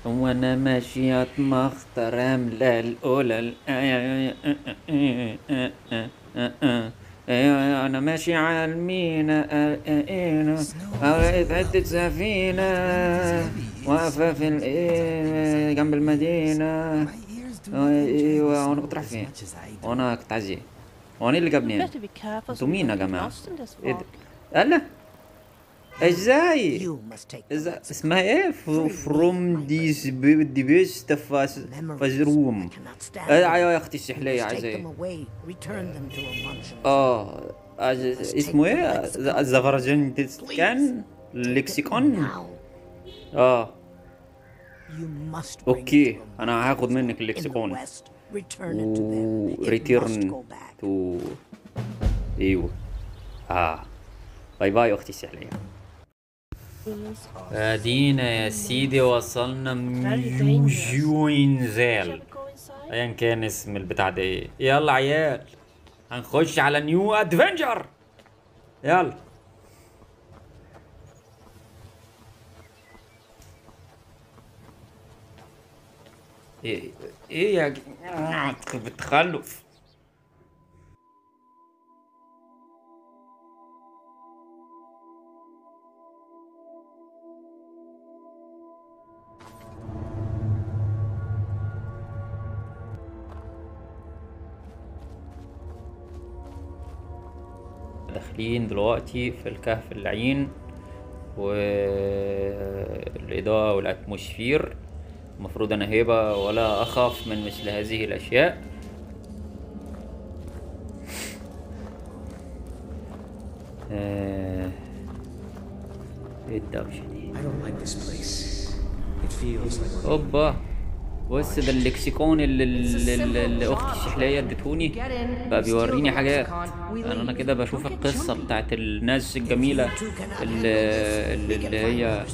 وانا ماشي اتمخطر املا الاولى انا ماشي على المينا لقيت حتة سفينة واقفة في جنب المدينة. ايوه، وانا كنت رايح فين؟ وانا كنت عايز ايه؟ هو انا اللي جابني هنا؟ انتوا مين يا جماعة؟ ايه ده؟ قال ازاي؟ اسمها ايه؟ فروم دي بيست فازروم. ايوه يا اختي السحلية، عايزة ايه؟ اه اسمه ايه؟ الزفرجن كان ليكسيكون. اه اوكي، انا هاخد منك الليكسيكون و ريتيرن تو. ايوه. اه باي باي اختي السحلية. ادينا يا سيدي وصلنا ميوجو انزال، ايا كان اسم البتاع ده ايه. يلا عيال، هنخش على نيو ادفنجر. يلا. ايه ايه يا بتخلف. داخلين دلوقتي في الكهف اللعين، والإضاءة والأتموسفير. المفروض أنا هيبة ولا أخاف من مثل هذه الأشياء. ايه الدوشة دي؟ اوبا، بص ده اللكسيكون اللي اختي السحلية ادتهوني، بقى بيوريني حاجات. انا كده بشوف القصة بتاعت الناس الجميلة اللي هي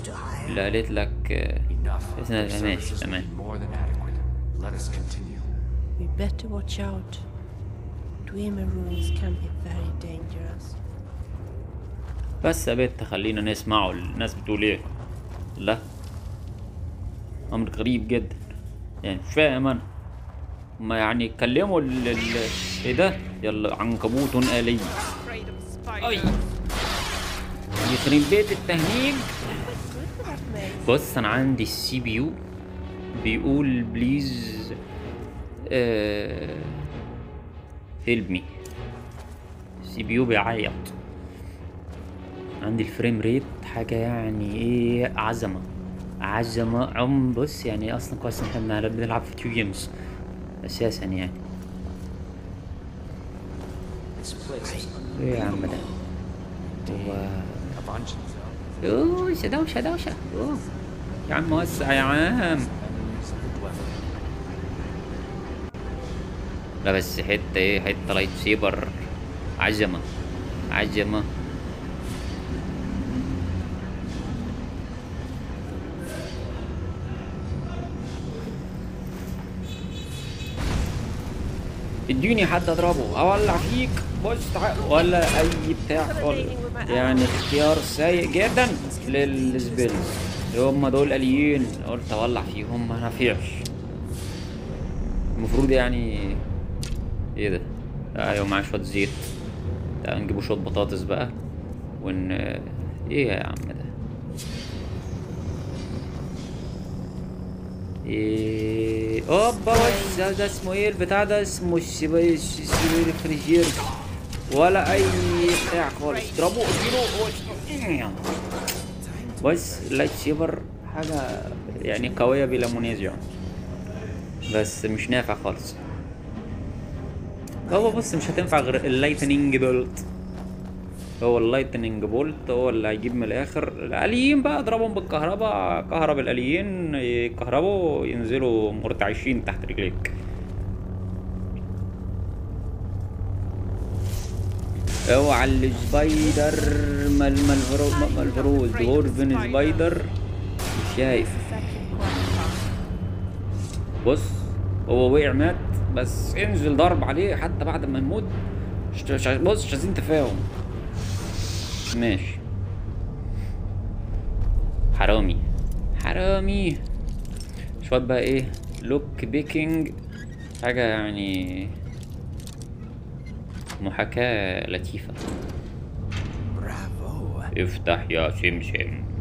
اللي قالت لك ماشي تمام. We better watch out. Dwemer ruins can be very dangerous. بس يا بت خلينا نسمعوا الناس بتقول ايه. لا، امر غريب جدا، يعني مش فاهم انا. هما يعني اتكلموا ايه ده؟ يلا عنكبوت آلي. اي يخرب بيت التهنيج. بص انا عندي السي بي يو بيقول بليز هيلب مي. السي بي يو بيعيط. عندي الفريم ريت حاجة يعني ايه، عظمة عظمة. بص يعني اصلا كويس ان احنا بنلعب فيديو جيمز اساسا يعني. ايه يا عم ده؟ هو اوه دوشة. اوه يا عم وسع يا عم. لا بس حتة ايه، حتة لايت سيبر عظمة. اديني حد اضربه اولع فيك. بص ولا اي بتاع خالص، يعني اختيار سيء جدا للسبيلز. هم دول آليين، قلت اولع فيهم ما نفعش. المفروض يعني ايه ده؟ ايوه معاه شويه زيت. تعال نجيبوا شويه بطاطس بقى ايه يا عم ده؟ ايه اوبا، وش ده اسمه ايه البتاع ده؟ اسمه الفريجير ولا اي بتاع خالص. اضربه اديله. بس اللايت سيبر حاجة يعني قوية بلا منازع، بس مش نافع خالص. هو بص مش هتنفع غير اللايتنينج بولت. هو اللايتنينج بولت هو اللي هيجيب من الاخر. الاليين بقى اضربهم بالكهرباء، كهرب الاليين يكهربوا ينزلوا مرتعشين تحت رجليك. اوعى السبايدر مالفروز دورفن سبايدر مش شايف. بص هو وقع مات، بس انزل ضرب عليه حتى بعد ما يموت. بص مش عايزين تفاهم. ماشي حرامي. شوية بقى ايه لوك بيكينج، حاجة يعني محاكاة لطيفة. Bravo. افتح يا شمشم.